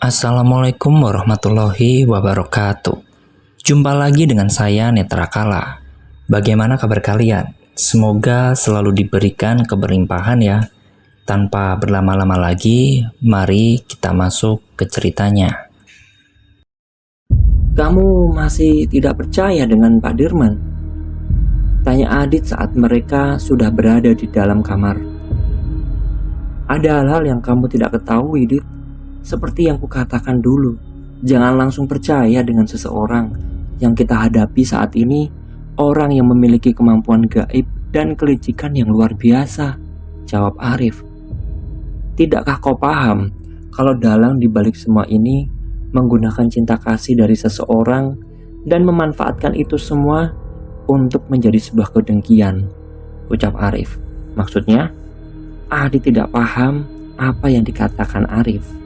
Assalamualaikum warahmatullahi wabarakatuh. Jumpa lagi dengan saya Netra Kala. Bagaimana kabar kalian? Semoga selalu diberikan keberlimpahan ya. Tanpa berlama-lama lagi, mari kita masuk ke ceritanya. Kamu masih tidak percaya dengan Pak Dirman? Tanya Adit saat mereka sudah berada di dalam kamar. Ada hal-hal yang kamu tidak ketahui, Dit. Seperti yang kukatakan dulu, jangan langsung percaya dengan seseorang. Yang kita hadapi saat ini, orang yang memiliki kemampuan gaib dan kelicikan yang luar biasa, jawab Arif. Tidakkah kau paham kalau dalang dibalik semua ini menggunakan cinta kasih dari seseorang dan memanfaatkan itu semua untuk menjadi sebuah kedengkian, ucap Arif. Maksudnya, Adit tidak paham apa yang dikatakan Arif.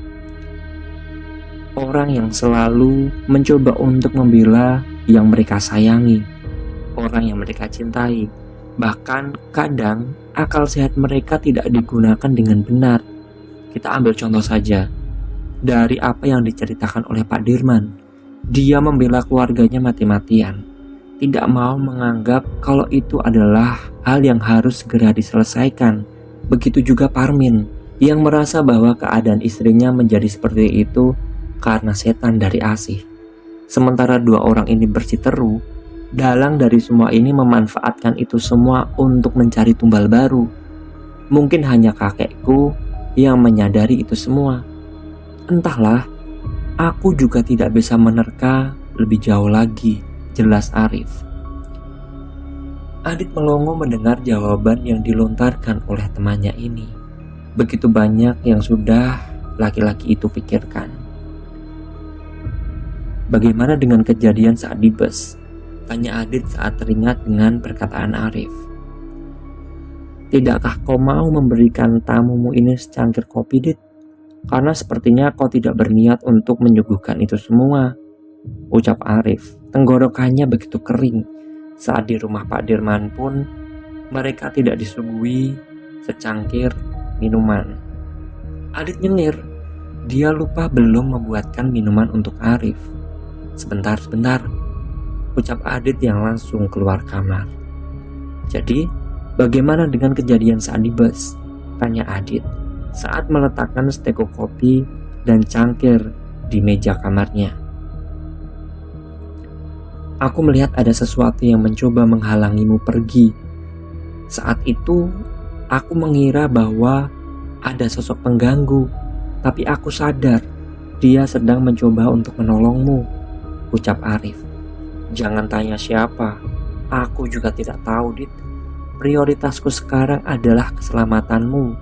Orang yang selalu mencoba untuk membela yang mereka sayangi, orang yang mereka cintai. Bahkan kadang akal sehat mereka tidak digunakan dengan benar. Kita ambil contoh saja dari apa yang diceritakan oleh Pak Dirman. Dia membela keluarganya mati-matian, tidak mau menganggap kalau itu adalah hal yang harus segera diselesaikan. Begitu juga Parmin yang merasa bahwa keadaan istrinya menjadi seperti itu karena setan dari Asih. Sementara dua orang ini bersiteru, dalang dari semua ini memanfaatkan itu semua untuk mencari tumbal baru. Mungkin hanya kakekku yang menyadari itu semua. Entahlah, aku juga tidak bisa menerka lebih jauh lagi, jelas Arif. Adit melongo mendengar jawaban yang dilontarkan oleh temannya ini. Begitu banyak yang sudah laki-laki itu pikirkan. Bagaimana dengan kejadian saat di bus? Tanya Adit saat teringat dengan perkataan Arif. Tidakkah kau mau memberikan tamumu ini secangkir kopi, Dit? Karena sepertinya kau tidak berniat untuk menyuguhkan itu semua, ucap Arif. Tenggorokannya begitu kering. Saat di rumah Pak Dirman pun, mereka tidak disuguhi secangkir minuman. Adit nyengir. Dia lupa belum membuatkan minuman untuk Arif. Sebentar, ucap Adit yang langsung keluar kamar. Jadi, bagaimana dengan kejadian saat di bus? Tanya Adit saat meletakkan steko kopi dan cangkir di meja kamarnya. Aku melihat ada sesuatu yang mencoba menghalangimu pergi. Saat itu, aku mengira bahwa ada sosok pengganggu, tapi aku sadar dia sedang mencoba untuk menolongmu, ucap Arif. Jangan tanya siapa, aku juga tidak tahu, Dit. Prioritasku sekarang adalah keselamatanmu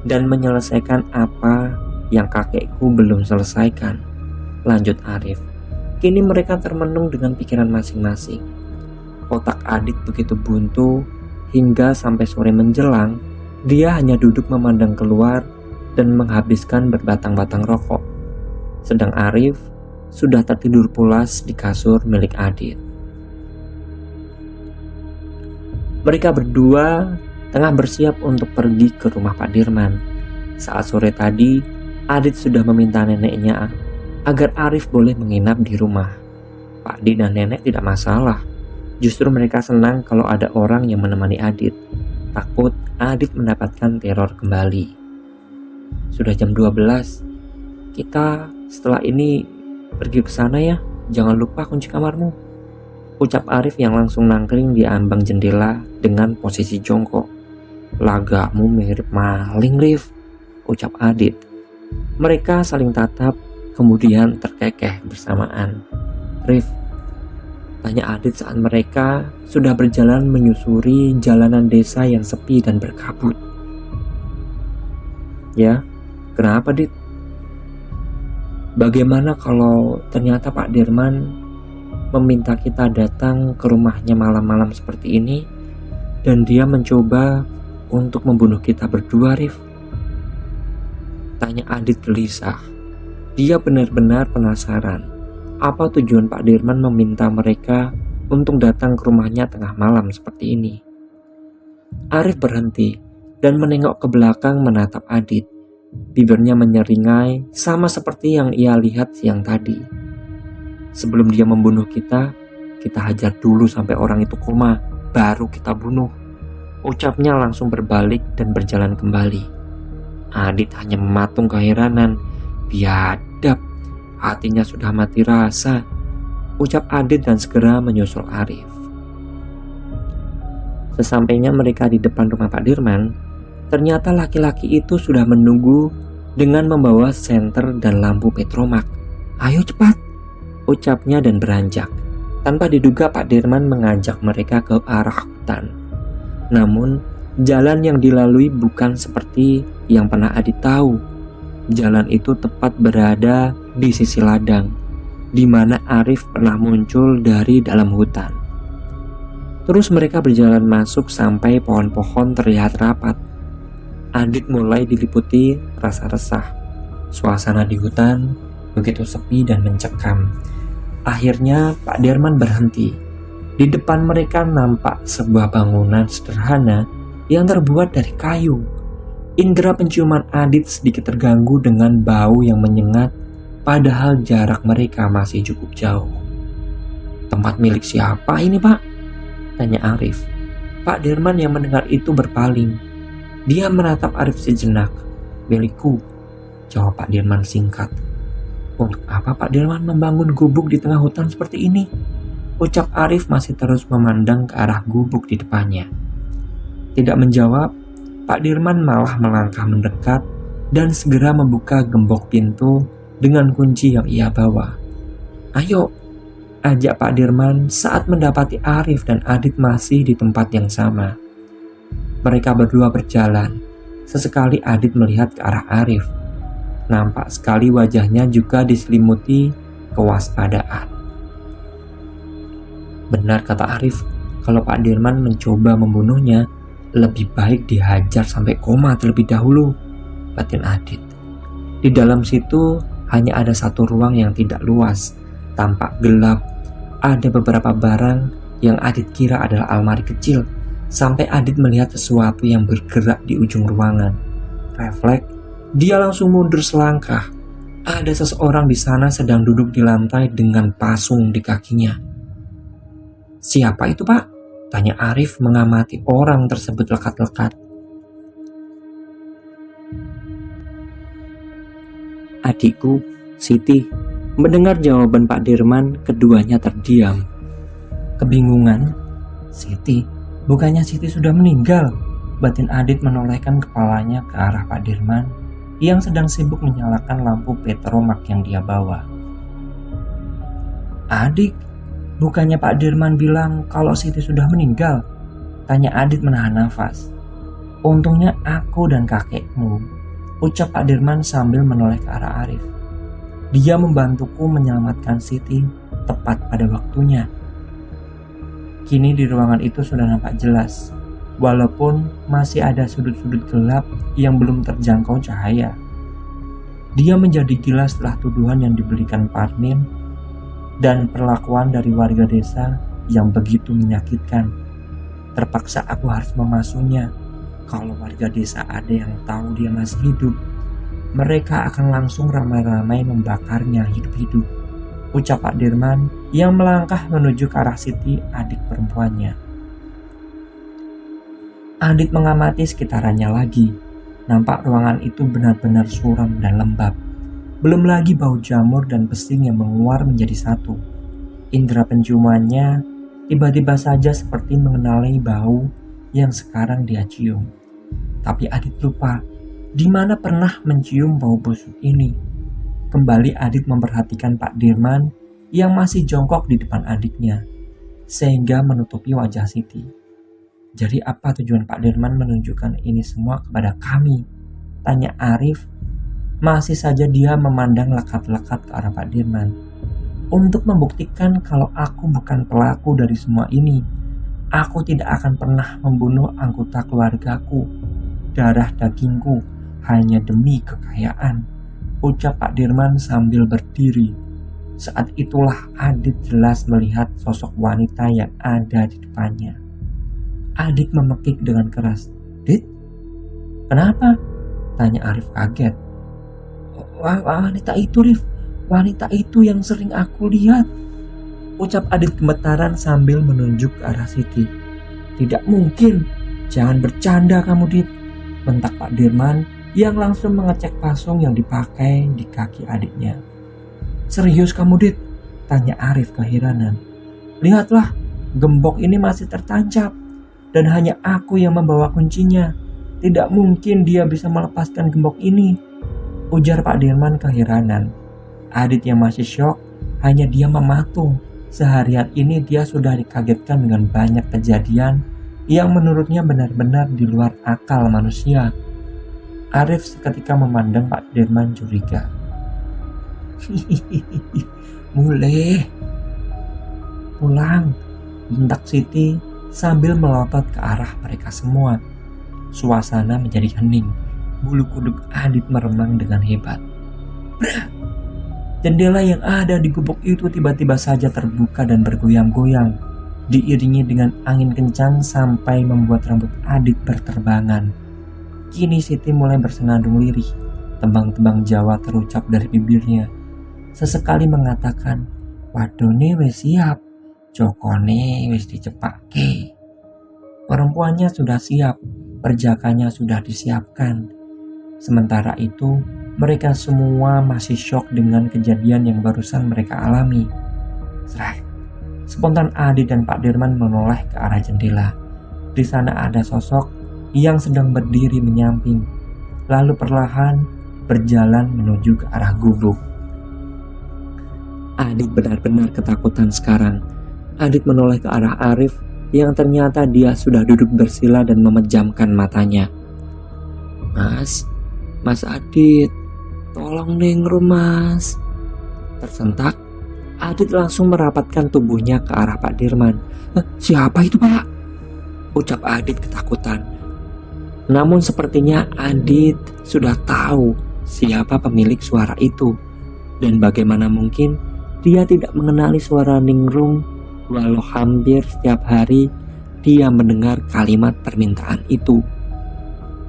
dan menyelesaikan apa yang kakekku belum selesaikan, lanjut Arif. Kini mereka termenung dengan pikiran masing-masing. Otak Adit begitu buntu hingga sampai sore menjelang, dia hanya duduk memandang keluar dan menghabiskan berbatang-batang rokok. Sedang Arif sudah tertidur pulas di kasur milik Adit. Mereka berdua tengah bersiap untuk pergi ke rumah Pak Dirman. Saat sore tadi, Adit sudah meminta neneknya agar Arif boleh menginap di rumah. Pak Di dan nenek tidak masalah. Justru mereka senang kalau ada orang yang menemani Adit. Takut Adit mendapatkan teror kembali. Sudah jam 12. Kita setelah ini pergi ke sana ya. Jangan lupa kunci kamarmu, ucap Arif yang langsung nangkring di ambang jendela dengan posisi jongkok. Lagamu mirip maling, Rif, ucap Adit. Mereka saling tatap, kemudian terkekeh bersamaan. Rif, tanya Adit saat mereka sudah berjalan menyusuri jalanan desa yang sepi dan berkabut. Ya, kenapa, Dit? Bagaimana kalau ternyata Pak Dirman meminta kita datang ke rumahnya malam-malam seperti ini dan dia mencoba untuk membunuh kita berdua, Rif? Tanya Adit gelisah. Dia benar-benar penasaran apa tujuan Pak Dirman meminta mereka untuk datang ke rumahnya tengah malam seperti ini. Arif berhenti dan menengok ke belakang menatap Adit. Bibirnya menyeringai sama seperti yang ia lihat siang tadi. Sebelum dia membunuh kita hajar dulu sampai orang itu koma, baru kita bunuh. Ucapnya langsung berbalik dan berjalan kembali. Adit hanya mematung keheranan. Biadab, hatinya sudah mati rasa, ucap Adit dan segera menyusul Arif. Sesampainya mereka di depan rumah Pak Dirman, ternyata laki-laki itu sudah menunggu dengan membawa senter dan lampu petromak. "Ayo cepat," ucapnya dan beranjak. Tanpa diduga Pak Dirman mengajak mereka ke arah hutan. Namun jalan yang dilalui bukan seperti yang pernah Adit tahu. Jalan itu tepat berada di sisi ladang, di mana Arif pernah muncul dari dalam hutan. Terus mereka berjalan masuk sampai pohon-pohon terlihat rapat. Adit mulai diliputi rasa resah. Suasana di hutan begitu sepi dan mencekam. Akhirnya Pak Dirman berhenti. Di depan mereka nampak sebuah bangunan sederhana yang terbuat dari kayu. Indera penciuman Adit sedikit terganggu dengan bau yang menyengat, padahal jarak mereka masih cukup jauh. "Tempat milik siapa ini, Pak?" tanya Arif. Pak Dirman yang mendengar itu berpaling. Dia menatap Arif sejenak. "Milikku," jawab Pak Dirman singkat. "Untuk apa Pak Dirman membangun gubuk di tengah hutan seperti ini?" ucap Arif masih terus memandang ke arah gubuk di depannya. Tidak menjawab, Pak Dirman malah melangkah mendekat dan segera membuka gembok pintu dengan kunci yang ia bawa. "Ayo," ajak Pak Dirman saat mendapati Arif dan Adit masih di tempat yang sama. Mereka berdua berjalan. Sesekali Adit melihat ke arah Arif. Nampak sekali wajahnya juga diselimuti kewaspadaan. Benar kata Arif, kalau Pak Dirman mencoba membunuhnya, lebih baik dihajar sampai koma terlebih dahulu, batin Adit. Di dalam situ hanya ada satu ruang yang tidak luas, tampak gelap. Ada beberapa barang yang Adit kira adalah almari kecil, sampai Adit melihat sesuatu yang bergerak di ujung ruangan. Refleks, dia langsung mundur selangkah. Ada seseorang di sana sedang duduk di lantai dengan pasung di kakinya. "Siapa itu, Pak?" tanya Arif mengamati orang tersebut lekat-lekat. "Adikku, Siti." Mendengar jawaban Pak Dirman, keduanya terdiam. Kebingungan, "Siti? Bukannya Siti sudah meninggal?" batin Adit menolehkan kepalanya ke arah Pak Dirman yang sedang sibuk menyalakan lampu petromak yang dia bawa. "Adik, bukannya Pak Dirman bilang kalau Siti sudah meninggal?" tanya Adit menahan nafas. "Untungnya aku dan kakekmu," ucap Pak Dirman sambil menoleh ke arah Arif. "Dia membantuku menyelamatkan Siti tepat pada waktunya." Kini di ruangan itu sudah nampak jelas, walaupun masih ada sudut-sudut gelap yang belum terjangkau cahaya. Dia menjadi gila setelah tuduhan yang diberikan Parmin dan perlakuan dari warga desa yang begitu menyakitkan. Terpaksa aku harus memasuknya. Kalau warga desa ada yang tahu dia masih hidup, mereka akan langsung ramai-ramai membakarnya hidup-hidup, ucap Pak Dirman yang melangkah menuju ke arah Siti, adik perempuannya. Adit mengamati sekitarannya lagi. Nampak ruangan itu benar-benar suram dan lembab. Belum lagi bau jamur dan pesing yang menguar menjadi satu. Indera penciumannya tiba-tiba saja seperti mengenali bau yang sekarang dia cium. Tapi Adit lupa di mana pernah mencium bau busuk ini. Kembali Adit memperhatikan Pak Dirman yang masih jongkok di depan adiknya, sehingga menutupi wajah Siti. "Jadi apa tujuan Pak Dirman menunjukkan ini semua kepada kami?" tanya Arif. Masih saja dia memandang lekat-lekat ke arah Pak Dirman. "Untuk membuktikan kalau aku bukan pelaku dari semua ini. Aku tidak akan pernah membunuh anggota keluargaku, darah dagingku, hanya demi kekayaan," ucap Pak Dirman sambil berdiri. Saat itulah Adit jelas melihat sosok wanita yang ada di depannya. Adit memekik dengan keras. "Dit, kenapa?" tanya Arif kaget. Wanita itu, Rif. Wanita itu yang sering aku lihat. Ucap Adit gemetaran sambil menunjuk ke arah Siti. Tidak mungkin. Jangan bercanda kamu, Dit. Bentak Pak Dirman yang langsung mengecek pasung yang dipakai di kaki adiknya. Serius kamu, Dit? Tanya Arif keheranan. Lihatlah, gembok ini masih tertancap. Dan hanya aku yang membawa kuncinya. Tidak mungkin dia bisa melepaskan gembok ini. Ujar Pak Dirman keheranan. Adit yang masih syok hanya diam mematung. Seharian ini dia sudah dikagetkan dengan banyak kejadian yang menurutnya benar-benar di luar akal manusia. Arif seketika memandang Pak Dirman curiga. Mulai. Pulang, bentak Siti sambil melotot ke arah mereka semua. Suasana menjadi hening. Bulu kuduk Adit meremang dengan hebat. Jendela yang ada di gubuk itu tiba-tiba saja terbuka dan bergoyang-goyang, diiringi dengan angin kencang sampai membuat rambut Adit berterbangan. Kini Siti mulai bersenandung lirih. Tembang-tembang Jawa terucap dari bibirnya. Sesekali mengatakan, wadone wis siap, jokone wis dicepake. Perempuannya sudah siap, perjakanya sudah disiapkan. Sementara itu, mereka semua masih syok dengan kejadian yang barusan mereka alami. Serai. Spontan Adit dan Pak Dirman menoleh ke arah jendela. Di sana ada sosok yang sedang berdiri menyamping, lalu perlahan berjalan menuju ke arah gubuk. Adit benar-benar ketakutan sekarang. Adit menoleh ke arah Arif yang ternyata dia sudah duduk bersila dan memejamkan matanya. Mas Adit, tolong nengrum Mas. Tersentak, Adit langsung merapatkan tubuhnya ke arah Pak Dirman. Siapa itu, Pak? Ucap Adit ketakutan. Namun sepertinya Adit sudah tahu siapa pemilik suara itu. Dan bagaimana mungkin dia tidak mengenali suara Ningrum walau hampir setiap hari dia mendengar kalimat permintaan itu.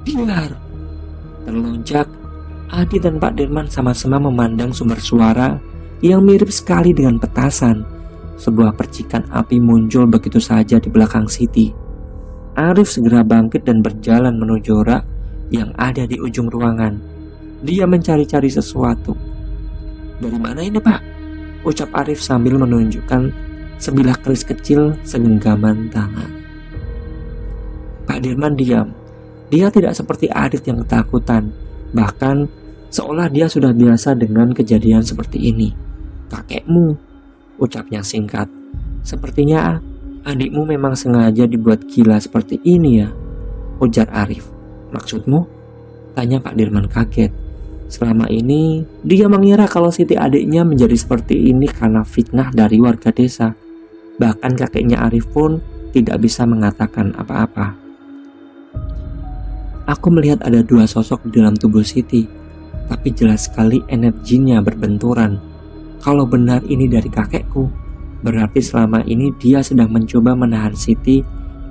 Biar. Terlonjak, Adit dan Pak Dirman sama-sama memandang sumber suara yang mirip sekali dengan petasan. Sebuah percikan api muncul begitu saja di belakang Siti. Arif segera bangkit dan berjalan menuju rak yang ada di ujung ruangan. Dia mencari-cari sesuatu. Dari mana ini, Pak? Ucap Arif sambil menunjukkan sebilah keris kecil segenggaman tangan. Pak Dirman diam. Dia tidak seperti Adit yang ketakutan. Bahkan seolah dia sudah biasa dengan kejadian seperti ini. Kakekmu, ucapnya singkat. Sepertinya adikmu memang sengaja dibuat gila seperti ini ya, ujar Arif. Maksudmu? Tanya Pak Dirman kaget. Selama ini dia mengira kalau Siti adiknya menjadi seperti ini karena fitnah dari warga desa. Bahkan kakeknya Arif pun tidak bisa mengatakan apa-apa. Aku melihat ada dua sosok di dalam tubuh Siti, tapi jelas sekali energinya berbenturan. Kalau benar ini dari kakekku, berarti selama ini dia sedang mencoba menahan Siti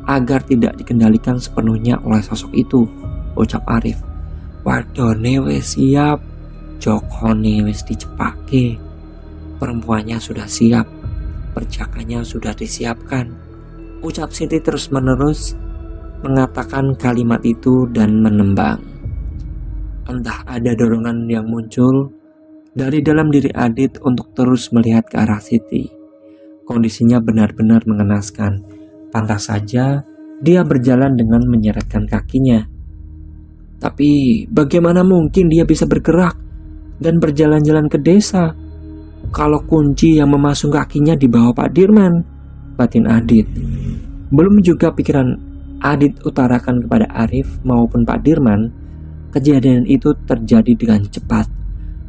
agar tidak dikendalikan sepenuhnya oleh sosok itu, ucap Arif. Wadone wis siap, jokone wis dicepake. Perempuannya sudah siap, perjakanya sudah disiapkan. Ucap Siti terus menerus mengatakan kalimat itu dan menembang. Entah ada dorongan yang muncul dari dalam diri Adit untuk terus melihat ke arah Siti. Kondisinya benar-benar mengenaskan. Pantas saja dia berjalan dengan menyeretkan kakinya. Tapi bagaimana mungkin dia bisa bergerak dan berjalan-jalan ke desa kalau kunci yang memasung kakinya di bawah Pak Dirman, batin Adit. Belum juga pikiran Adit utarakan kepada Arif maupun Pak Dirman, kejadian itu terjadi dengan cepat.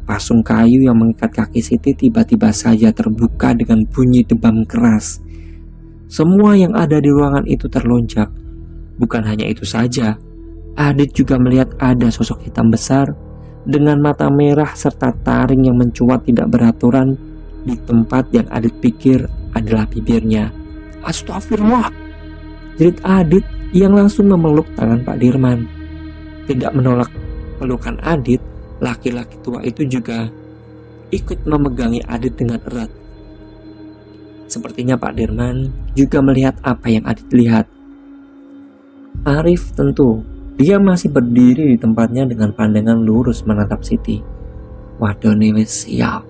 Pasung kayu yang mengikat kaki Siti tiba-tiba saja terbuka dengan bunyi debam keras. Semua yang ada di ruangan itu terlonjak. Bukan hanya itu saja, Adit juga melihat ada sosok hitam besar dengan mata merah serta taring yang mencuat tidak beraturan di tempat yang Adit pikir adalah bibirnya. Astagfirullah, jerit Adit yang langsung memeluk tangan Pak Dirman. Tidak menolak pelukan Adit, Laki-laki tua itu juga ikut memegangi Adit dengan erat. Sepertinya Pak Dirman juga melihat apa yang Adit lihat. Arif tentu, dia masih berdiri di tempatnya dengan pandangan lurus menatap Siti. Waduh nih wis siap,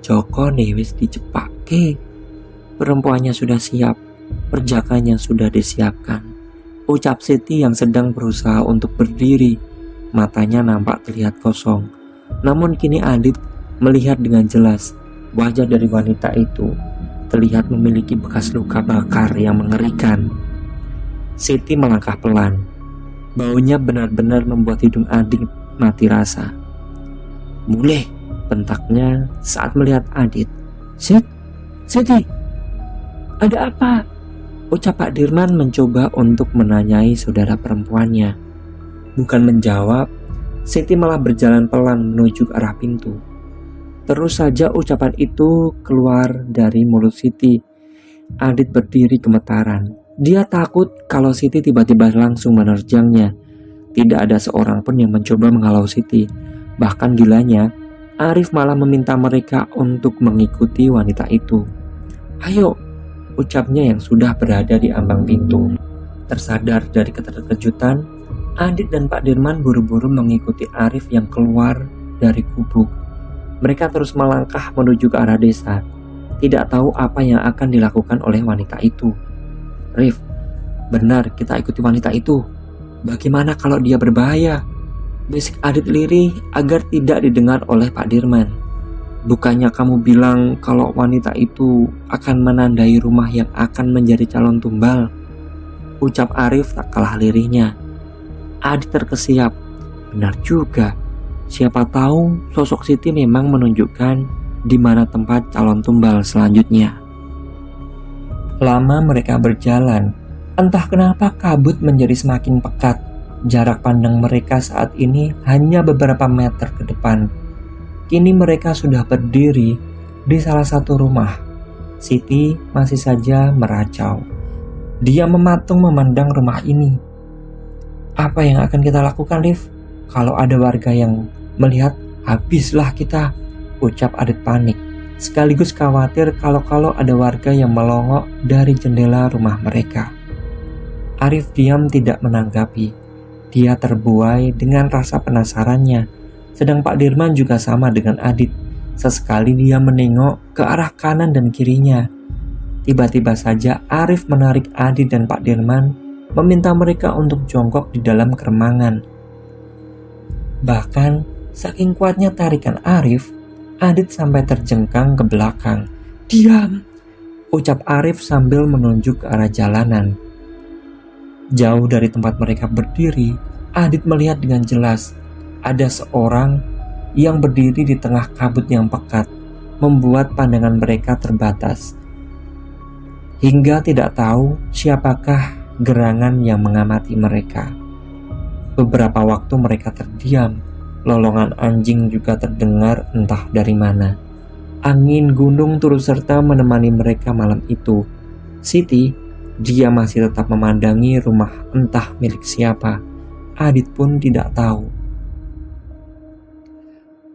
Joko nih wis dicepake. Perempuannya sudah siap, perjakanya sudah disiapkan. Ucap Siti yang sedang berusaha untuk berdiri. Matanya nampak terlihat kosong. Namun kini Adit melihat dengan jelas wajah dari wanita itu terlihat memiliki bekas luka bakar yang mengerikan. Siti melangkah pelan. Baunya benar-benar membuat hidung Adit mati rasa. Mulih, bentaknya saat melihat Adit. Siti, ada apa? Ucap Pak Dirman mencoba untuk menanyai saudara perempuannya. Bukan menjawab, Siti malah berjalan pelan menuju ke arah pintu. Terus saja ucapan itu keluar dari mulut Siti. Adit berdiri gemetaran. Dia takut kalau Siti tiba-tiba langsung menerjangnya. Tidak ada seorang pun yang mencoba menghalau Siti. Bahkan gilanya, Arif malah meminta mereka untuk mengikuti wanita itu. Ayo, ucapnya yang sudah berada di ambang pintu. Tersadar dari keterkejutan, Adit dan Pak Dirman buru-buru mengikuti Arif yang keluar dari gubuk. Mereka terus melangkah menuju ke arah desa. Tidak tahu apa yang akan dilakukan oleh wanita itu. Rif, benar kita ikuti wanita itu. Bagaimana kalau dia berbahaya? Bisik Adit lirih agar tidak didengar oleh Pak Dirman. Bukannya kamu bilang kalau wanita itu akan menandai rumah yang akan menjadi calon tumbal? Ucap Arif tak kalah lirihnya. Adit terkesiap. Benar juga. Siapa tahu sosok Siti memang menunjukkan di mana tempat calon tumbal selanjutnya. Lama mereka berjalan. Entah kenapa kabut menjadi semakin pekat. Jarak pandang mereka saat ini hanya beberapa meter ke depan. Kini mereka sudah berdiri di salah satu rumah. Siti masih saja meracau. Dia mematung memandang rumah ini. Apa yang akan kita lakukan, Liv? Kalau ada warga yang melihat, habislah kita, ucap Adit panik. Sekaligus khawatir kalau ada warga yang melongok dari jendela rumah mereka. Arif diam tidak menanggapi. Dia terbuai dengan rasa penasarannya. Sedang Pak Dirman juga sama dengan Adit. Sesekali dia menengok ke arah kanan dan kirinya. Tiba-tiba saja Arif menarik Adit dan Pak Dirman, meminta mereka untuk jongkok di dalam keremangan. Bahkan saking kuatnya tarikan Arif, Adit sampai terjengkang ke belakang. Diam, ucap Arif sambil menunjuk ke arah jalanan. Jauh dari tempat mereka berdiri, Adit melihat dengan jelas ada seorang yang berdiri di tengah kabut yang pekat, membuat pandangan mereka terbatas. Hingga tidak tahu siapakah gerangan yang mengamati mereka. Beberapa waktu mereka terdiam. Lolongan anjing juga terdengar entah dari mana. Angin gunung turut serta menemani mereka malam itu. Siti, dia masih tetap memandangi rumah entah milik siapa. Adit pun tidak tahu.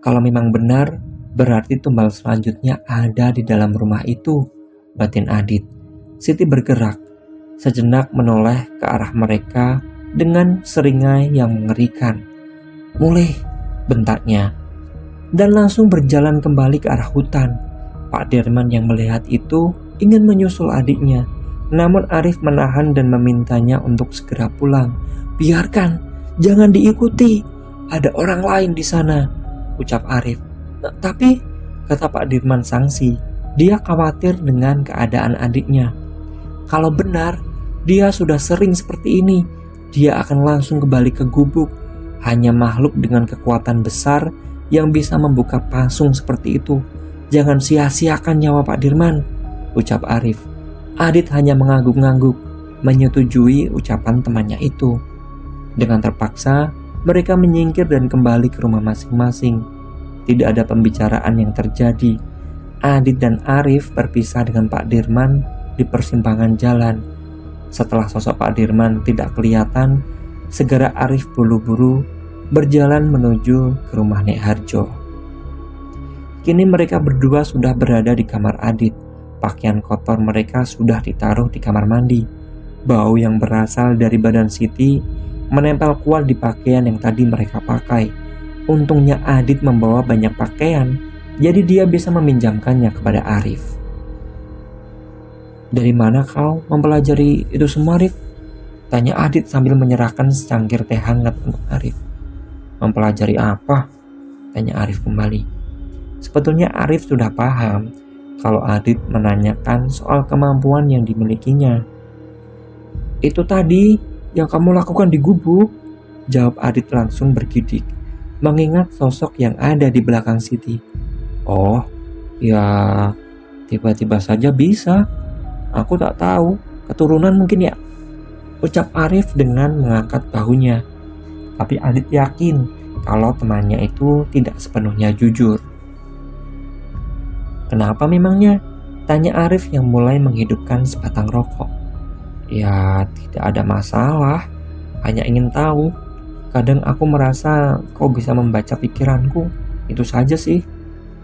Kalau memang benar, berarti tumbal selanjutnya ada di dalam rumah itu, batin Adit. Siti bergerak, sejenak menoleh ke arah mereka dengan seringai yang mengerikan. Mulih, bentaknya, dan langsung berjalan kembali ke arah hutan. Pak Dirman yang melihat itu ingin menyusul adiknya, namun Arif menahan dan memintanya untuk segera pulang. Biarkan, jangan diikuti, ada orang lain di sana, ucap Arif. Tapi, kata Pak Dirman sangsi, dia khawatir dengan keadaan adiknya. Kalau benar, dia sudah sering seperti ini, dia akan langsung kembali ke gubuk. Hanya makhluk dengan kekuatan besar yang bisa membuka pasung seperti itu. Jangan sia-siakan nyawa Pak Dirman, ucap Arif. Adit hanya mengangguk-angguk, menyetujui ucapan temannya itu. Dengan terpaksa, mereka menyingkir dan kembali ke rumah masing-masing. Tidak ada pembicaraan yang terjadi. Adit dan Arif berpisah dengan Pak Dirman di persimpangan jalan. Setelah sosok Pak Dirman tidak kelihatan, segera Arif buru-buru berjalan menuju ke rumah Nek Harjo. Kini mereka berdua sudah berada di kamar Adit. Pakaian kotor mereka sudah ditaruh di kamar mandi. Bau yang berasal dari badan Siti menempel kuat di pakaian yang tadi mereka pakai. Untungnya Adit membawa banyak pakaian, jadi dia bisa meminjamkannya kepada Arif. "Dari mana kau mempelajari itu semua, Arif?" tanya Adit sambil menyerahkan secangkir teh hangat untuk Arif. "Mempelajari apa?" tanya Arif kembali. Sebetulnya Arif sudah paham kalau Adit menanyakan soal kemampuan yang dimilikinya. "Itu tadi yang kamu lakukan di gubuk," jawab Adit langsung bergidik, mengingat sosok yang ada di belakang Siti. "Oh, ya tiba-tiba saja bisa. Aku tak tahu, keturunan mungkin ya," ucap Arif dengan mengangkat bahunya. Tapi Adit yakin kalau temannya itu tidak sepenuhnya jujur. "Kenapa memangnya?" tanya Arif yang mulai menghidupkan sebatang rokok. "Ya tidak ada masalah, hanya ingin tahu. Kadang aku merasa kau bisa membaca pikiranku, itu saja sih,"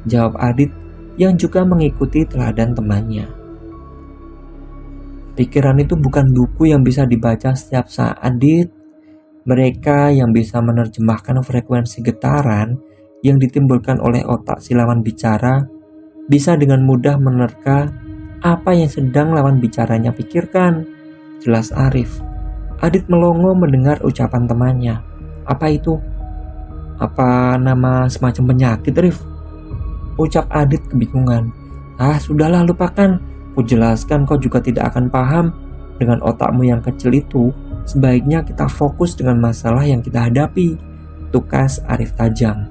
jawab Adit yang juga mengikuti teladan temannya. "Pikiran itu bukan buku yang bisa dibaca setiap saat, Adit. Mereka yang bisa menerjemahkan frekuensi getaran yang ditimbulkan oleh otak si lawan bicara bisa dengan mudah menerka apa yang sedang lawan bicaranya pikirkan," jelas Arif. Adit melongo mendengar ucapan temannya. "Apa itu? Apa nama semacam penyakit, Arif?" ucap Adit kebingungan. "Ah, sudahlah, lupakan. Kujelaskan kau juga tidak akan paham. Dengan otakmu yang kecil itu, sebaiknya kita fokus dengan masalah yang kita hadapi," tukas Arif tajam.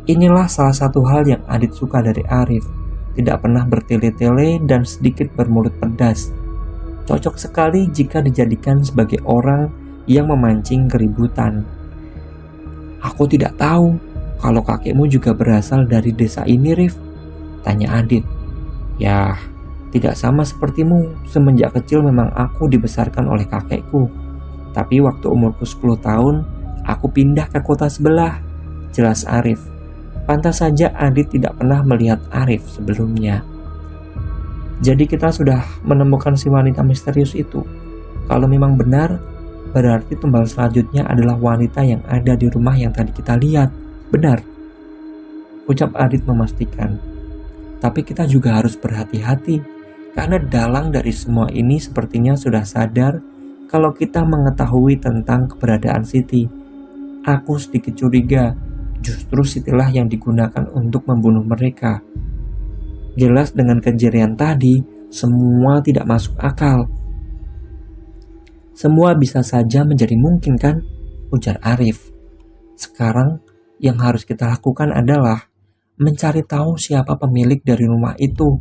Inilah salah satu hal yang Adit suka dari Arif. Tidak pernah bertele-tele dan sedikit bermulut pedas. Cocok sekali jika dijadikan sebagai orang yang memancing keributan. "Aku tidak tahu kalau kakekmu juga berasal dari desa ini, Rif?" tanya Adit. "Ya, tidak sama sepertimu. Semenjak kecil memang aku dibesarkan oleh kakekku. Tapi waktu umurku 10 tahun, aku pindah ke kota sebelah," jelas Arif. Pantas saja Adit tidak pernah melihat Arif sebelumnya. "Jadi kita sudah menemukan si wanita misterius itu. Kalau memang benar, berarti tumbal selanjutnya adalah wanita yang ada di rumah yang tadi kita lihat. Benar?" ucap Adit memastikan. "Tapi kita juga harus berhati-hati. Karena dalang dari semua ini sepertinya sudah sadar kalau kita mengetahui tentang keberadaan Siti. Aku sedikit curiga, justru Sitilah yang digunakan untuk membunuh mereka. Jelas dengan kejadian tadi, semua tidak masuk akal." "Semua bisa saja menjadi mungkin kan?" ujar Arif. "Sekarang yang harus kita lakukan adalah mencari tahu siapa pemilik dari rumah itu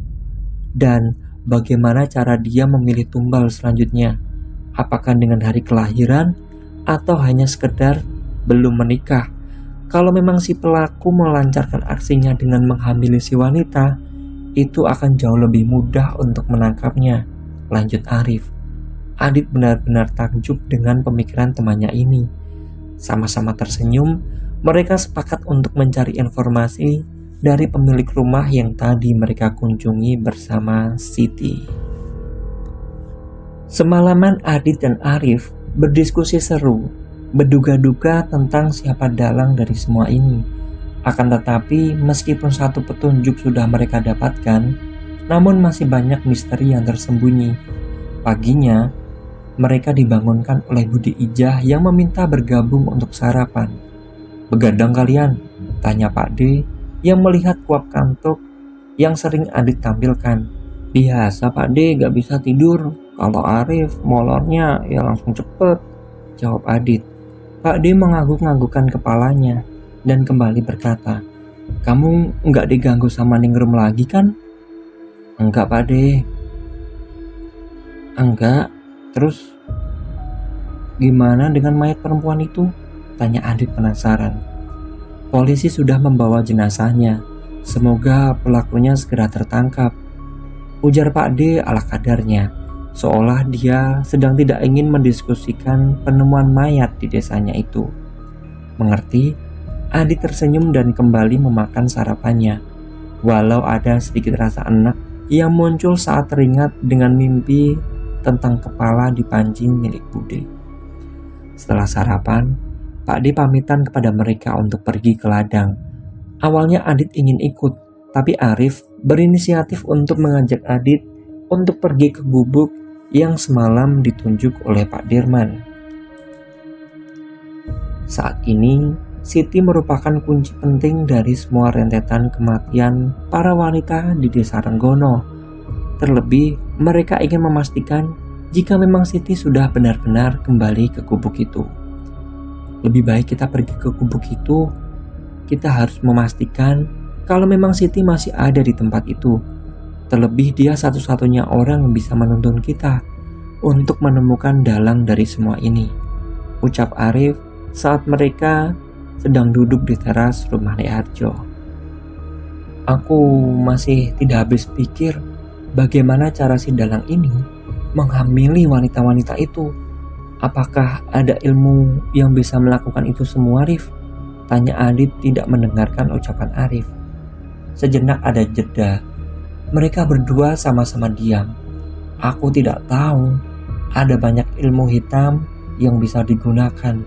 dan bagaimana cara dia memilih tumbal selanjutnya. Apakah dengan hari kelahiran atau hanya sekedar belum menikah? Kalau memang si pelaku melancarkan aksinya dengan menghamili si wanita, itu akan jauh lebih mudah untuk menangkapnya," lanjut Arif. Adit benar-benar takjub dengan pemikiran temannya ini. Sama-sama tersenyum, mereka sepakat untuk mencari informasi dari pemilik rumah yang tadi mereka kunjungi bersama Siti. Semalaman Adit dan Arif berdiskusi seru, berduga-duga tentang siapa dalang dari semua ini. Akan tetapi, meskipun satu petunjuk sudah mereka dapatkan, namun masih banyak misteri yang tersembunyi. Paginya, mereka dibangunkan oleh Budi Ijah yang meminta bergabung untuk sarapan. "Begadang kalian?" tanya Pak D yang melihat kuap kantuk yang sering Adit tampilkan. "Biasa Pak D, gak bisa tidur. Kalau Arif molornya ya langsung cepet," jawab Adit. Pak D mengangguk-anggukkan kepalanya dan kembali berkata, "Kamu nggak diganggu sama Ningrum lagi kan?" "Enggak Pak D." "Enggak? Terus gimana dengan mayat perempuan itu?" tanya Adit penasaran. "Polisi sudah membawa jenazahnya. Semoga pelakunya segera tertangkap," ujar Pak D ala kadarnya, seolah dia sedang tidak ingin mendiskusikan penemuan mayat di desanya itu. Mengerti? Adit tersenyum dan kembali memakan sarapannya. Walau ada sedikit rasa enak yang muncul saat teringat dengan mimpi tentang kepala dipancing milik Bude. Setelah sarapan, Pak D pamitan kepada mereka untuk pergi ke ladang. Awalnya Adit ingin ikut, tapi Arif berinisiatif untuk mengajak Adit untuk pergi ke gubuk yang semalam ditunjuk oleh Pak Dirman. Saat ini, Siti merupakan kunci penting dari semua rentetan kematian para wanita di desa Renggono. Terlebih, mereka ingin memastikan jika memang Siti sudah benar-benar kembali ke gubuk itu. Lebih baik kita pergi ke gubuk itu. Kita harus memastikan kalau memang Siti masih ada di tempat itu. Terlebih dia satu-satunya orang yang bisa menuntun kita untuk menemukan dalang dari semua ini, ucap Arif saat mereka sedang duduk di teras rumah Nek Harjo. Aku masih tidak habis pikir bagaimana cara si dalang ini menghamili wanita-wanita itu. Apakah ada ilmu yang bisa melakukan itu semua, Arif? Tanya Adit tidak mendengarkan ucapan Arif. Sejenak ada jeda. Mereka berdua sama-sama diam. Aku tidak tahu. Ada banyak ilmu hitam yang bisa digunakan.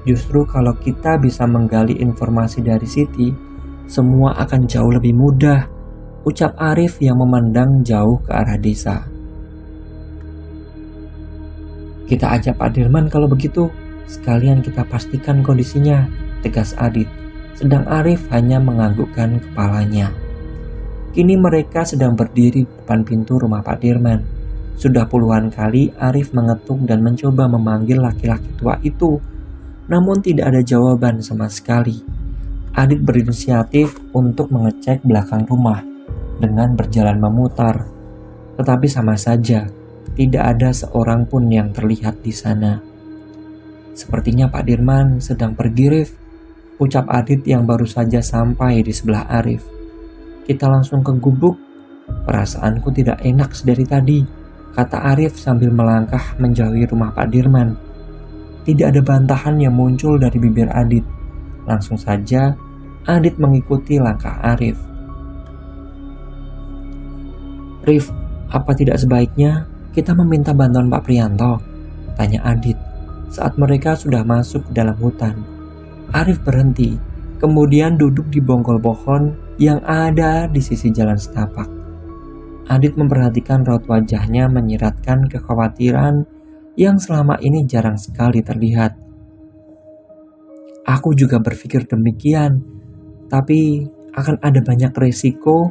Justru kalau kita bisa menggali informasi dari Siti, semua akan jauh lebih mudah, ucap Arif yang memandang jauh ke arah desa. Kita ajak Pak Dirman kalau begitu, sekalian kita pastikan kondisinya, tegas Adit. Sedang Arif hanya menganggukkan kepalanya. Kini mereka sedang berdiri di depan pintu rumah Pak Dirman. Sudah puluhan kali Arif mengetuk dan mencoba memanggil laki-laki tua itu, namun tidak ada jawaban sama sekali. Adit berinisiatif untuk mengecek belakang rumah dengan berjalan memutar, tetapi sama saja, tidak ada seorang pun yang terlihat di sana. Sepertinya Pak Dirman sedang pergi, Rif, ucap Adit yang baru saja sampai di sebelah Arif. Kita langsung ke gubuk. Perasaanku tidak enak sedari tadi, kata Arif sambil melangkah menjauhi rumah Pak Dirman. Tidak ada bantahan yang muncul dari bibir Adit. Langsung saja Adit mengikuti langkah Arif. Rif, apa tidak sebaiknya kita meminta bantuan Pak Prianto? Tanya Adit saat mereka sudah masuk ke dalam hutan. Arif berhenti, kemudian duduk di bongkol pohon yang ada di sisi jalan setapak. Adit memperhatikan raut wajahnya menyiratkan kekhawatiran yang selama ini jarang sekali terlihat. Aku juga berpikir demikian, tapi akan ada banyak resiko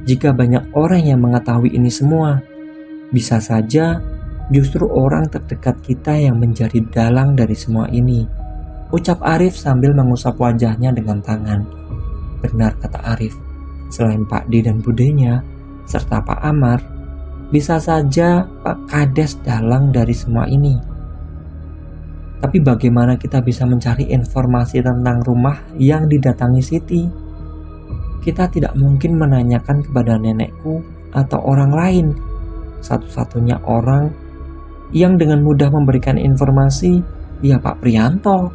jika banyak orang yang mengetahui ini semua. Bisa saja justru orang terdekat kita yang menjadi dalang dari semua ini, ucap Arif sambil mengusap wajahnya dengan tangan. Benar kata Arif, selain Pak D dan budenya, serta Pak Amar, bisa saja Pak Kades dalang dari semua ini. Tapi bagaimana kita bisa mencari informasi tentang rumah yang didatangi Siti? Kita tidak mungkin menanyakan kepada nenekku atau orang lain. Satu-satunya orang yang dengan mudah memberikan informasi, ya Pak Prianto,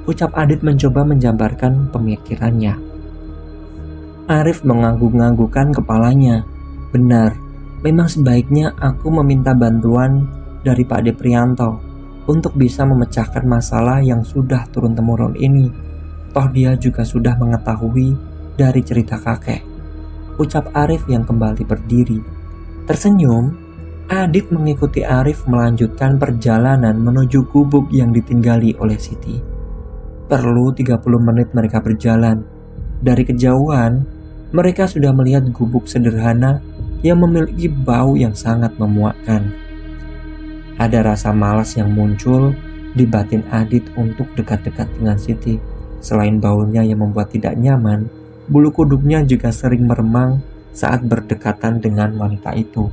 ucap Adit mencoba menjabarkan pemikirannya. Arif mengangguk-anggukkan kepalanya. Benar, memang sebaiknya aku meminta bantuan dari Pak D. Prianto untuk bisa memecahkan masalah yang sudah turun-temurun ini. Toh dia juga sudah mengetahui dari cerita kakek, ucap Arif yang kembali berdiri. Tersenyum, Adit mengikuti Arif melanjutkan perjalanan menuju gubuk yang ditinggali oleh Siti. Perlu 30 menit mereka berjalan. Dari kejauhan, mereka sudah melihat gubuk sederhana yang memiliki bau yang sangat memuakkan. Ada rasa malas yang muncul di batin Adit untuk dekat-dekat dengan Siti. Selain baunya yang membuat tidak nyaman, bulu kuduknya juga sering meremang saat berdekatan dengan wanita itu.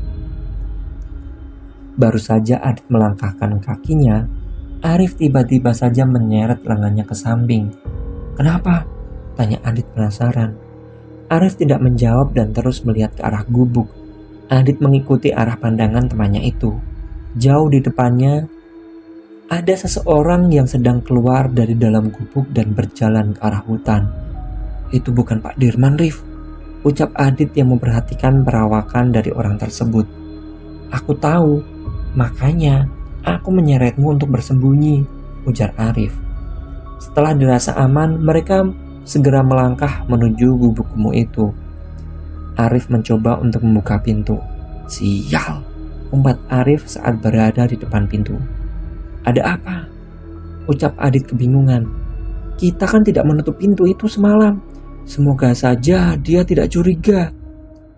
Baru saja Adit melangkahkan kakinya, Arif tiba-tiba saja menyeret lengannya ke samping. Kenapa? Tanya Adit penasaran. Arif tidak menjawab dan terus melihat ke arah gubuk. Adit mengikuti arah pandangan temannya itu. Jauh di depannya, Ada seseorang yang sedang keluar dari dalam gubuk dan berjalan ke arah hutan. Itu bukan Pak Dirman, Rif, ucap Adit yang memperhatikan perawakan dari orang tersebut. Aku tahu, makanya aku menyeretmu untuk bersembunyi, ujar Arif. Setelah dirasa aman, mereka segera melangkah menuju gubuk kumuh itu. Arif mencoba untuk membuka pintu. Sial, umpat Arif saat berada di depan pintu. Ada apa? Ucap Adit kebingungan. Kita kan tidak menutup pintu itu semalam. Semoga saja dia tidak curiga,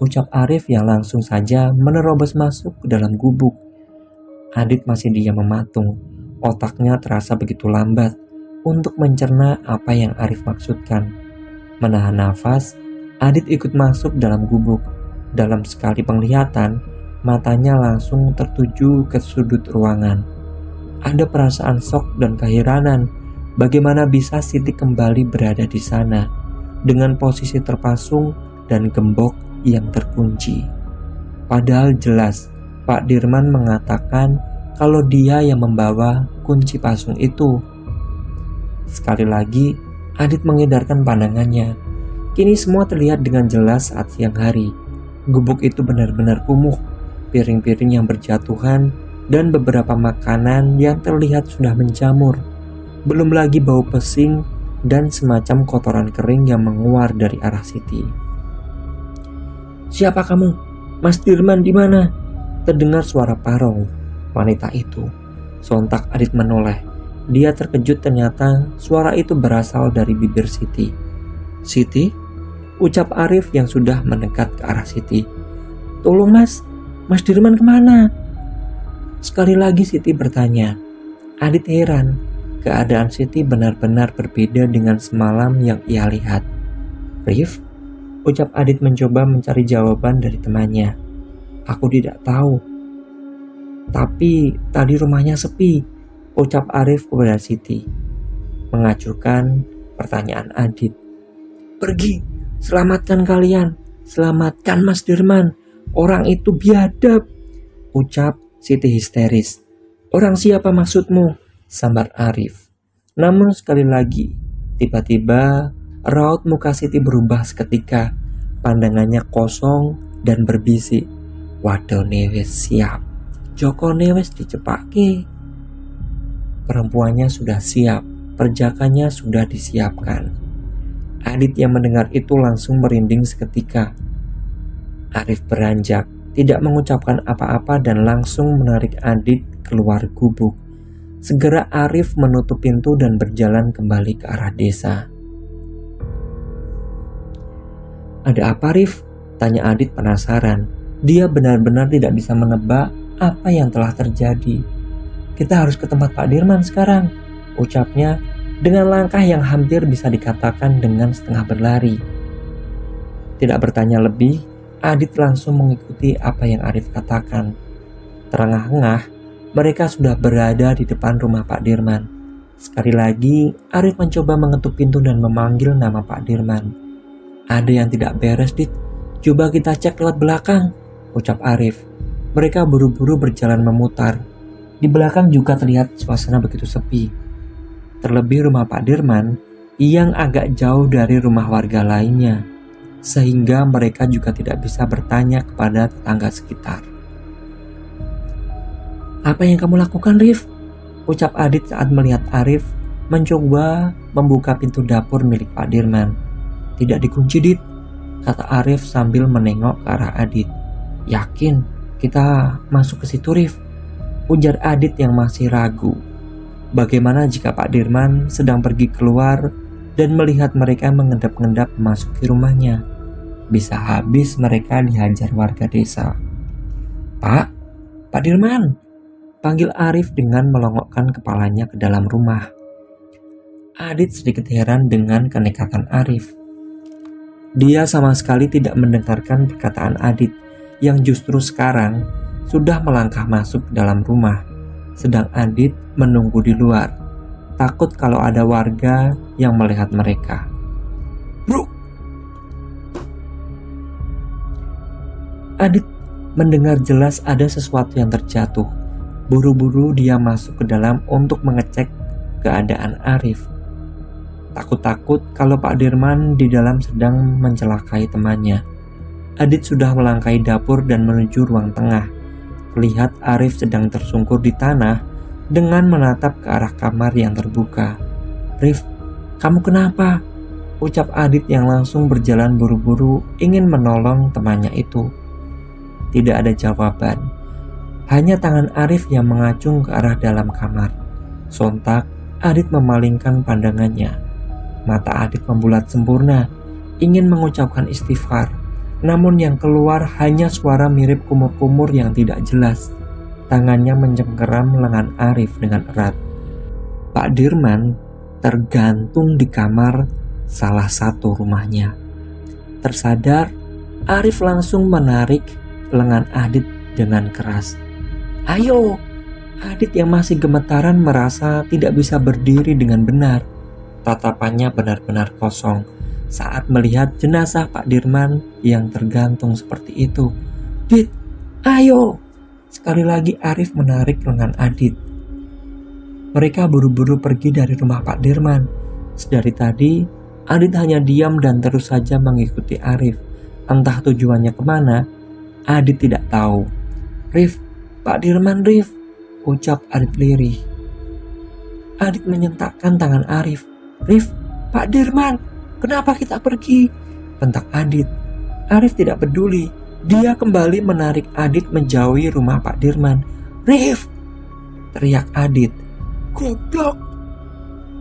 ucap Arif yang langsung saja menerobos masuk ke dalam gubuk. Adit masih diam mematung. Otaknya terasa begitu lambat untuk mencerna apa yang Arif maksudkan. Menahan nafas, Adit ikut masuk dalam gubuk. Dalam sekali penglihatan, matanya langsung tertuju ke sudut ruangan. Ada perasaan shock dan keheranan. Bagaimana bisa Siti kembali berada di sana dengan posisi terpasung dan gembok yang terkunci. Padahal jelas Pak Dirman mengatakan kalau dia yang membawa kunci pasung itu. Sekali lagi Adit mengedarkan pandangannya. Kini semua terlihat dengan jelas saat siang hari. Gubuk itu benar-benar kumuh. Piring-piring yang berjatuhan dan beberapa makanan yang terlihat sudah menjamur. Belum lagi bau pesing dan semacam kotoran kering yang menguar dari arah Siti. Siapa kamu? Mas Dirman di mana? Terdengar suara parong wanita itu. Sontak Adit menoleh. Dia terkejut ternyata suara itu berasal dari bibir Siti. Siti? Ucap Arif yang sudah mendekat ke arah Siti. Tolong mas, Mas Dirman kemana? Sekali lagi Siti bertanya. Adit heran. Keadaan Siti benar-benar berbeda dengan semalam yang ia lihat. Rif? Ucap Adit mencoba mencari jawaban dari temannya. Aku tidak tahu. Tapi tadi rumahnya sepi, ucap Arif kepada Siti. Mengacuhkan pertanyaan Adit. Pergi, selamatkan kalian. Selamatkan Mas Dirman. Orang itu biadab, ucap Siti histeris. Orang siapa maksudmu? Sambar Arif. Namun sekali lagi, tiba-tiba raut muka Siti berubah seketika. Pandangannya kosong dan berbisik. Waduh newes siap. Joko newes dicepake. Perempuannya sudah siap. Perjakannya sudah disiapkan. Adit yang mendengar itu langsung merinding seketika. Arif beranjak, tidak mengucapkan apa-apa dan langsung menarik Adit keluar gubuk. Segera Arif menutup pintu dan berjalan kembali ke arah desa. Ada apa Rif? Tanya Adit penasaran. Dia benar-benar tidak bisa menebak apa yang telah terjadi. Kita harus ke tempat Pak Dirman sekarang, ucapnya dengan langkah yang hampir bisa dikatakan dengan setengah berlari. Tidak bertanya lebih, Adit langsung mengikuti apa yang Arif katakan. Terengah-engah, mereka sudah berada di depan rumah Pak Dirman. Sekali lagi, Arif mencoba mengetuk pintu dan memanggil nama Pak Dirman. Ada yang tidak beres, Dit. Coba kita cek lewat belakang, ucap Arif. Mereka buru-buru berjalan memutar. Di belakang juga terlihat suasana begitu sepi. Terlebih rumah Pak Dirman yang agak jauh dari rumah warga lainnya, sehingga mereka juga tidak bisa bertanya kepada tetangga sekitar. Apa yang kamu lakukan, Rif? Ucap Adit saat melihat Arif mencoba membuka pintu dapur milik Pak Dirman. Tidak dikunci, Dit, kata Arif sambil menengok ke arah Adit. Yakin kita masuk ke situ, Rif? Ujar Adit yang masih ragu. Bagaimana jika Pak Dirman sedang pergi keluar dan melihat mereka mengendap-endap memasuki rumahnya? Bisa habis mereka dihajar warga desa. Pak Dirman, panggil Arif dengan melongokkan kepalanya ke dalam rumah. Adit sedikit heran dengan kenekatan Arif. Dia sama sekali tidak mendengarkan perkataan Adit yang justru sekarang sudah melangkah masuk ke dalam rumah. Sedang Adit menunggu di luar, takut kalau ada warga yang melihat mereka. Bro! Adit mendengar jelas ada sesuatu yang terjatuh. Buru-buru dia masuk ke dalam untuk mengecek keadaan Arif. Takut-takut kalau Pak Dirman di dalam sedang mencelakai temannya. Adit sudah melangkahi dapur dan menuju ruang tengah. Lihat Arif sedang tersungkur di tanah dengan menatap ke arah kamar yang terbuka. "Rif, kamu kenapa?" ucap Adit yang langsung berjalan buru-buru ingin menolong temannya itu. Tidak ada jawaban. Hanya tangan Arif yang mengacung ke arah dalam kamar. Sontak, Adit memalingkan pandangannya. Mata Adit membulat sempurna, ingin mengucapkan istighfar. Namun yang keluar hanya suara mirip kumur-kumur yang tidak jelas. Tangannya mencengkeram lengan Arif dengan erat. Pak Dirman tergantung di kamar salah satu rumahnya. Tersadar, Arif langsung menarik lengan Adit dengan keras. "Ayo!" Adit yang masih gemetaran merasa tidak bisa berdiri dengan benar. Tatapannya benar-benar kosong saat melihat jenazah Pak Dirman yang tergantung seperti itu. "Dit, ayo!" Sekali lagi Arif menarik lengan Adit. Mereka buru-buru pergi dari rumah Pak Dirman. Sedari tadi, Adit hanya diam dan terus saja mengikuti Arif. Entah tujuannya kemana, Adit tidak tahu. "Rif, Pak Dirman, Rif," ucap Adit lirih. Adit menyentakkan tangan Arif. "Rif, Pak Dirman, kenapa kita pergi?" bentak Adit. Arif tidak peduli. Dia kembali menarik Adit menjauhi rumah Pak Dirman. "Rif!" teriak Adit. "Goblok!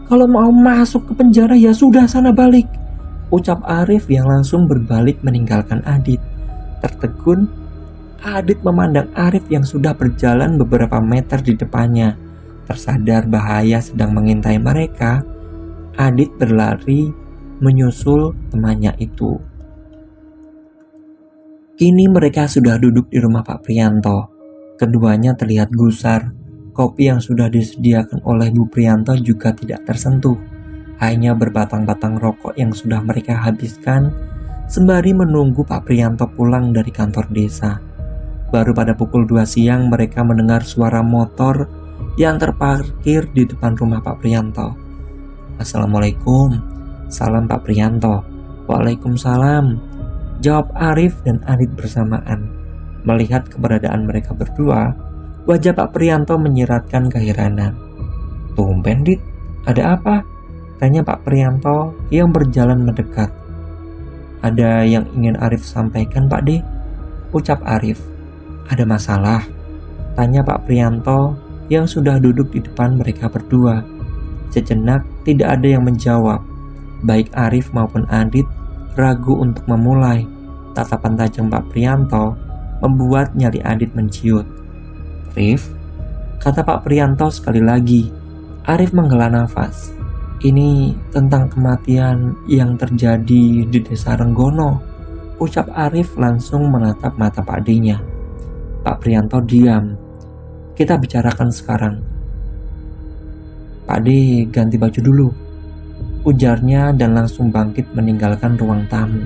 Kalau mau masuk ke penjara ya sudah sana balik," ucap Arif yang langsung berbalik meninggalkan Adit. Tertegun, Adit memandang Arif yang sudah berjalan beberapa meter di depannya. Tersadar bahaya sedang mengintai mereka, Adit berlari menyusul temannya itu. Kini mereka sudah duduk di rumah Pak Prianto. Keduanya terlihat gusar. Kopi yang sudah disediakan oleh Bu Prianto juga tidak tersentuh. Hanya berbatang-batang rokok yang sudah mereka habiskan sembari menunggu Pak Prianto pulang dari kantor desa. Baru pada pukul 2 siang mereka mendengar suara motor yang terparkir di depan rumah Pak Prianto. "Assalamualaikum." "Salam Pak Prianto." "Waalaikumsalam," jawab Arif dan Adit bersamaan. Melihat keberadaan mereka berdua, wajah Pak Prianto menyiratkan keheranan. "Tumben, Dit, ada apa?" tanya Pak Prianto yang berjalan mendekat. "Ada yang ingin Arif sampaikan, Pak De," ucap Arif. "Ada masalah?" tanya Pak Prianto yang sudah duduk di depan mereka berdua. Sejenak tidak ada yang menjawab. Baik Arif maupun Adit ragu untuk memulai. Tatapan tajam Pak Prianto membuat nyali Adit menciut. "Rif," kata Pak Prianto sekali lagi. Arif menghela nafas. "Ini tentang kematian yang terjadi di desa Renggono," ucap Arif langsung menatap mata Pak D-nya. Pak Prianto diam. "Kita bicarakan sekarang." "Pak D, ganti baju dulu," ujarnya dan langsung bangkit meninggalkan ruang tamu.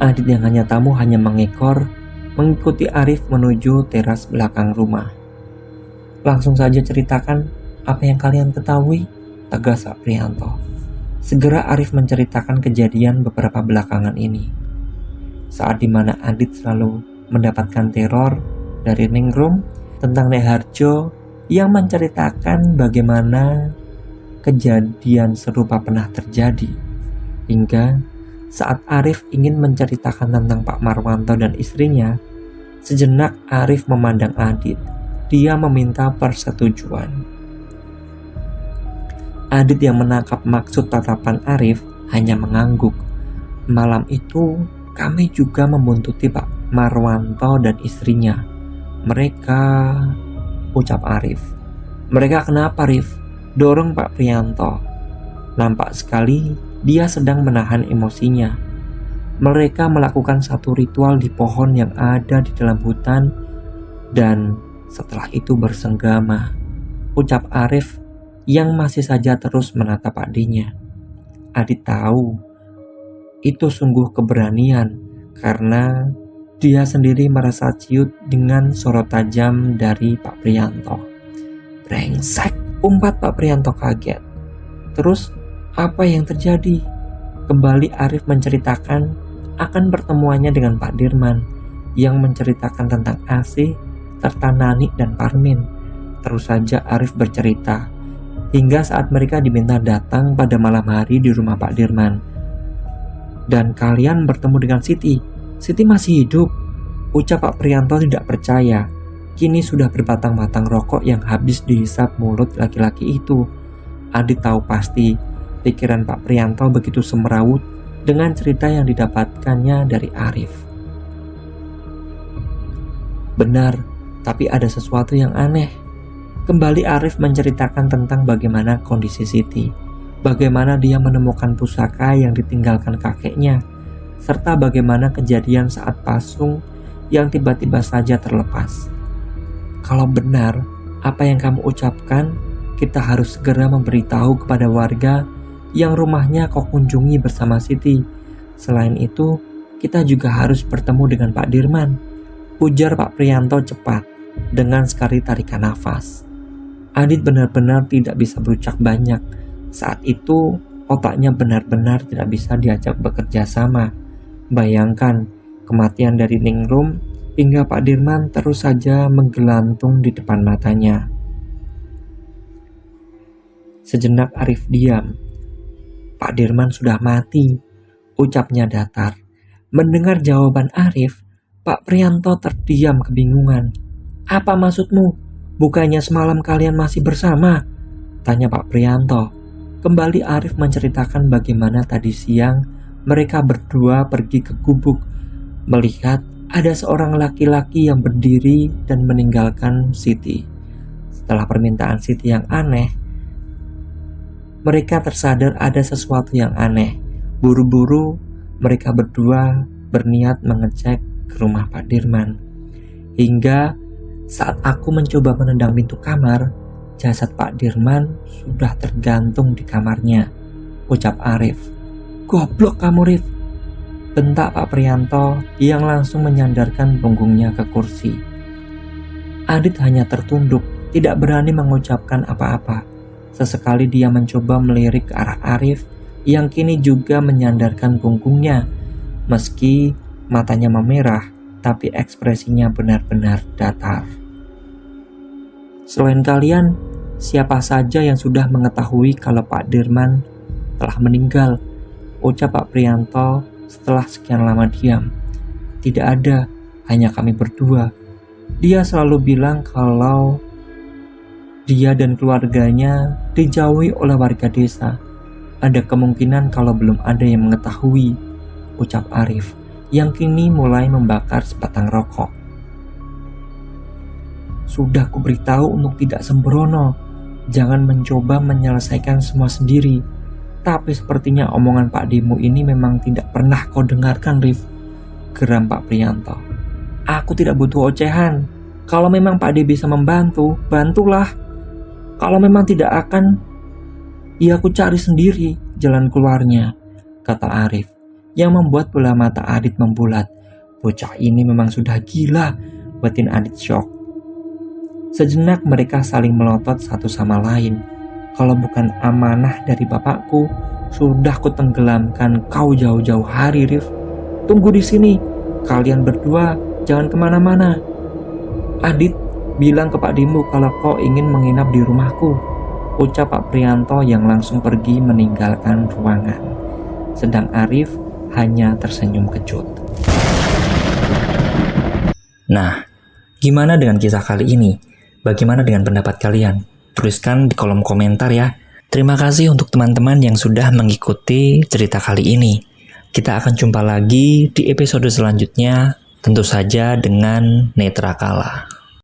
Adit yang hanya tamu hanya mengekor mengikuti Arif menuju teras belakang rumah. "Langsung saja ceritakan apa yang kalian ketahui," tegas Pak Prianto. Segera Arif menceritakan kejadian beberapa belakangan ini. Saat dimana Adit selalu mendapatkan teror dari Ningrum tentang Nek Harjo yang menceritakan bagaimana kejadian serupa pernah terjadi. Hingga saat Arif ingin menceritakan tentang Pak Marwanto dan istrinya, sejenak Arif memandang Adit. Dia meminta persetujuan. Adit yang menangkap maksud tatapan Arif hanya mengangguk. "Malam itu kami juga membuntuti Pak Marwanto dan istrinya. Mereka," ucap Arif. "Mereka kenapa, Rif?" dorong Pak Prianto. Nampak sekali dia sedang menahan emosinya. Mereka melakukan satu ritual di pohon yang ada di dalam hutan dan setelah itu bersenggama, ucap Arif yang masih saja terus menatap adiknya. Adit tahu itu sungguh keberanian karena Dia sendiri merasa ciut dengan sorot tajam dari Pak Priyanto. "Brengsek!" umpat Pak Priyanto kaget. "Terus apa yang terjadi?" Kembali Arif menceritakan akan pertemuannya dengan Pak Dirman yang menceritakan tentang Asih serta Nani dan Parmin. Terus saja Arif bercerita hingga saat mereka diminta datang pada malam hari di rumah Pak Dirman. "Dan kalian bertemu dengan Siti. Siti masih hidup," ucap Pak Priyanto tidak percaya. Kini sudah berbatang-batang rokok yang habis dihisap mulut laki-laki itu. Adit tahu pasti pikiran Pak Priyanto begitu semrawut dengan cerita yang didapatkannya dari Arif. "Benar, tapi ada sesuatu yang aneh." Kembali Arif menceritakan tentang bagaimana kondisi Siti, bagaimana dia menemukan pusaka yang ditinggalkan kakeknya, serta bagaimana kejadian saat pasung yang tiba-tiba saja terlepas. "Kalau benar apa yang kamu ucapkan, kita harus segera memberitahu kepada warga yang rumahnya kau kunjungi bersama Siti. Selain itu, kita juga harus bertemu dengan Pak Dirman," ujar Pak Priyanto cepat dengan sekali tarikan nafas. Adit benar-benar tidak bisa berucap banyak. Saat itu otaknya benar-benar tidak bisa diajak bekerja sama. Bayangkan kematian dari Ningrum hingga Pak Dirman terus saja menggelantung di depan matanya. Sejenak Arif diam. "Pak Dirman sudah mati," ucapnya datar. Mendengar jawaban Arif, Pak Priyanto terdiam kebingungan. "Apa maksudmu? Bukannya semalam kalian masih bersama?" tanya Pak Priyanto. Kembali Arif menceritakan bagaimana tadi siang mereka berdua pergi ke gubuk, melihat ada seorang laki-laki yang berdiri dan meninggalkan Siti. Setelah permintaan Siti yang aneh, mereka tersadar ada sesuatu yang aneh. Buru-buru mereka berdua berniat mengecek ke rumah Pak Dirman. Hingga saat aku mencoba menendang pintu kamar, jasad Pak Dirman sudah tergantung di kamarnya, ucap Arif. "Goblok kamu, Rif," bentak Pak Priyanto yang langsung menyandarkan punggungnya ke kursi. Adit hanya tertunduk, tidak berani mengucapkan apa-apa. Sesekali dia mencoba melirik ke arah Arif yang kini juga menyandarkan punggungnya. Meski matanya memerah, tapi ekspresinya benar-benar datar. "Selain kalian, siapa saja yang sudah mengetahui kalau Pak Dirman telah meninggal?" ucap Pak Priyanto setelah sekian lama diam. "Tidak ada, hanya kami berdua. Dia selalu bilang kalau dia dan keluarganya dijauhi oleh warga desa. Ada kemungkinan kalau belum ada yang mengetahui," ucap Arif yang kini mulai membakar sebatang rokok. "Sudah kuberitahu untuk tidak sembrono, jangan mencoba menyelesaikan semua sendiri. Tapi sepertinya omongan Pak Demu ini memang tidak pernah kau dengarkan, Rif," geram Pak Priyanto. "Aku tidak butuh ocehan. Kalau memang Pak D bisa membantu, bantulah. Kalau memang tidak akan, ya aku cari sendiri jalan keluarnya," kata Arif, yang membuat bola mata Adit membulat. Bocah ini memang sudah gila, batin Adit syok. Sejenak mereka saling melotot satu sama lain. "Kalau bukan amanah dari bapakku, sudah kutenggelamkan kau jauh-jauh hari, Rif. Tunggu di sini, kalian berdua jangan kemana-mana. Adit bilang ke Pak Dimbu kalau kau ingin menginap di rumahku," ucap Pak Priyanto yang langsung pergi meninggalkan ruangan. Sedang Arif hanya tersenyum kecut. Nah, gimana dengan kisah kali ini? Bagaimana dengan pendapat kalian? Tuliskan di kolom komentar ya. Terima kasih untuk teman-teman yang sudah mengikuti cerita kali ini. Kita akan jumpa lagi di episode selanjutnya, tentu saja dengan Netra Kala.